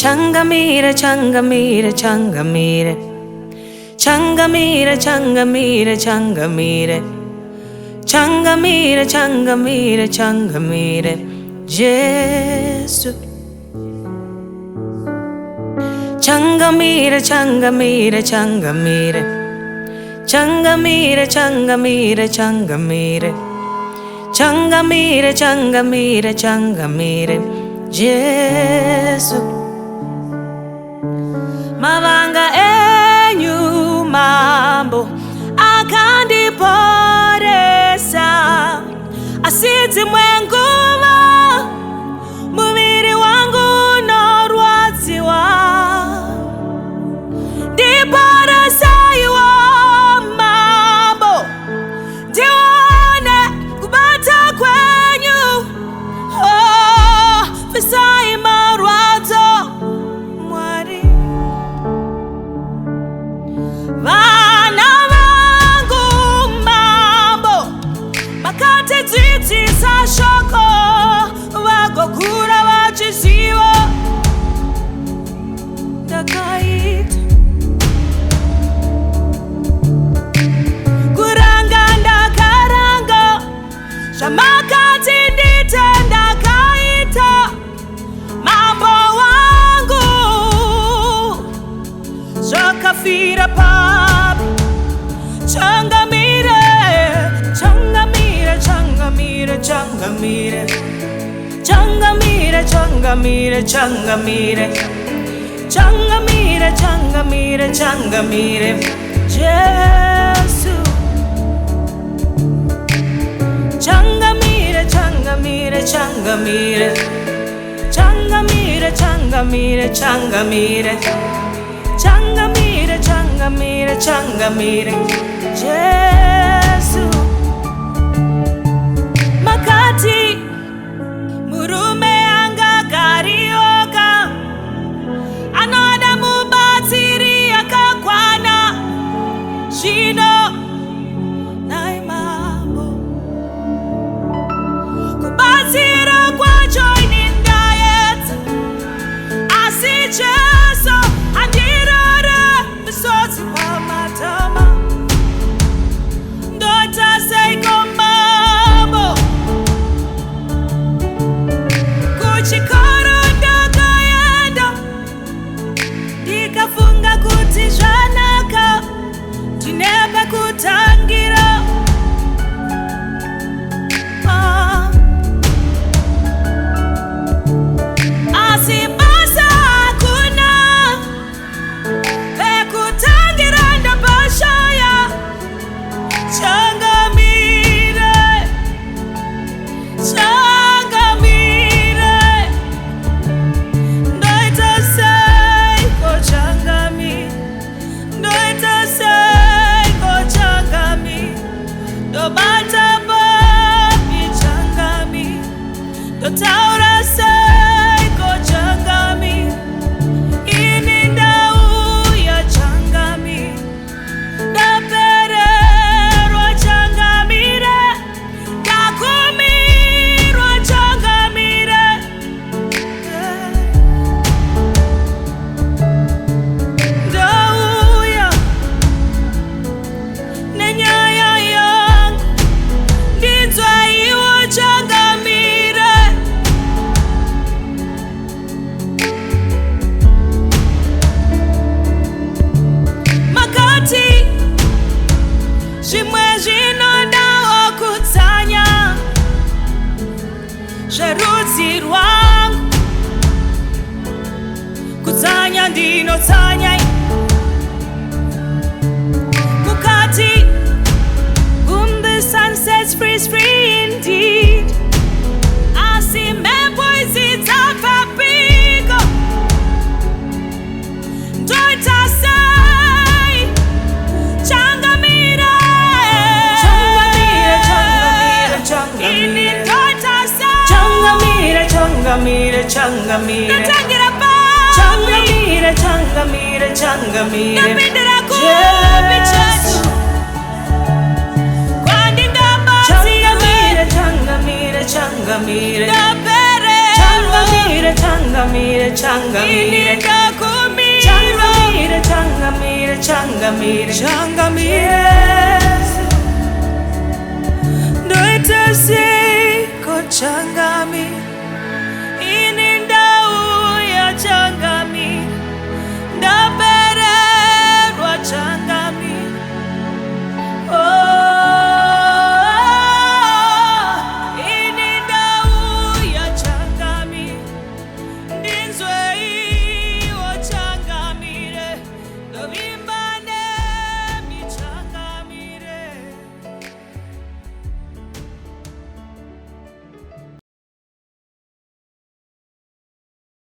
Changamire, changamire, changamire. Changamire, changamire, changamire. Changamire, changamire, changamire. Jesus. Changamire, changamire, changamire. Changamire, changamire, changamire. Changamire, changamire, changamire. Jesus. Mavanga enyu mambo akandiporesa asiti mwenguva muviri wangu norwadziwa ndiporesa iwo mambo ndione kubata kwenyu fisai marwadzo mwari vana vangu mambo makate dzidzi sashoko vagokura vachiziva ndakaita kuranga ndakaranga zvamakati ndite ndakaita mambo wangu zvakafira papi changamire changamire changamire changamire changamire changamire changamire changamire changamire changamire Jesu changamire changamire changamire changamire changamire changamire changamire changamire changamire Jesu makati murume anga garioka anoda mubatsiri akakwana zvino nai mambo kubatsira kwacho ini ndaedza asi Jesu andirore misodzi pamatama ndota seiko mambo kuchikoro ndakaenda ndikafunga kuti zvanaka ndine pekutangira asi basa hakuna pekutangira ndapashaya changamire changamire ndoita seiko changamire ndoita seiko changamire ndobata papi changamire ndotaura seiko changamire ini ndauya changamire ndapererwa changamire ndakumirwa changamire ndauya nenyaya yangu ndinzwa iwo changamire makati zvimwe zvinodawo kutsanya zverudzi rwangu kutsanya ndinotsanya mukati whom the sun sets free is free indeed asi mhepo idzidza papiko ndoita sei changamire ini ndoita sei changamire changamire changamire ndatangira changamire changamire changamire ndapindira kupi Jesu kwandingabatsira changamire changamire changamire changamire, changamire, changamire, changamire, changamire, changamire. Doita siko changa.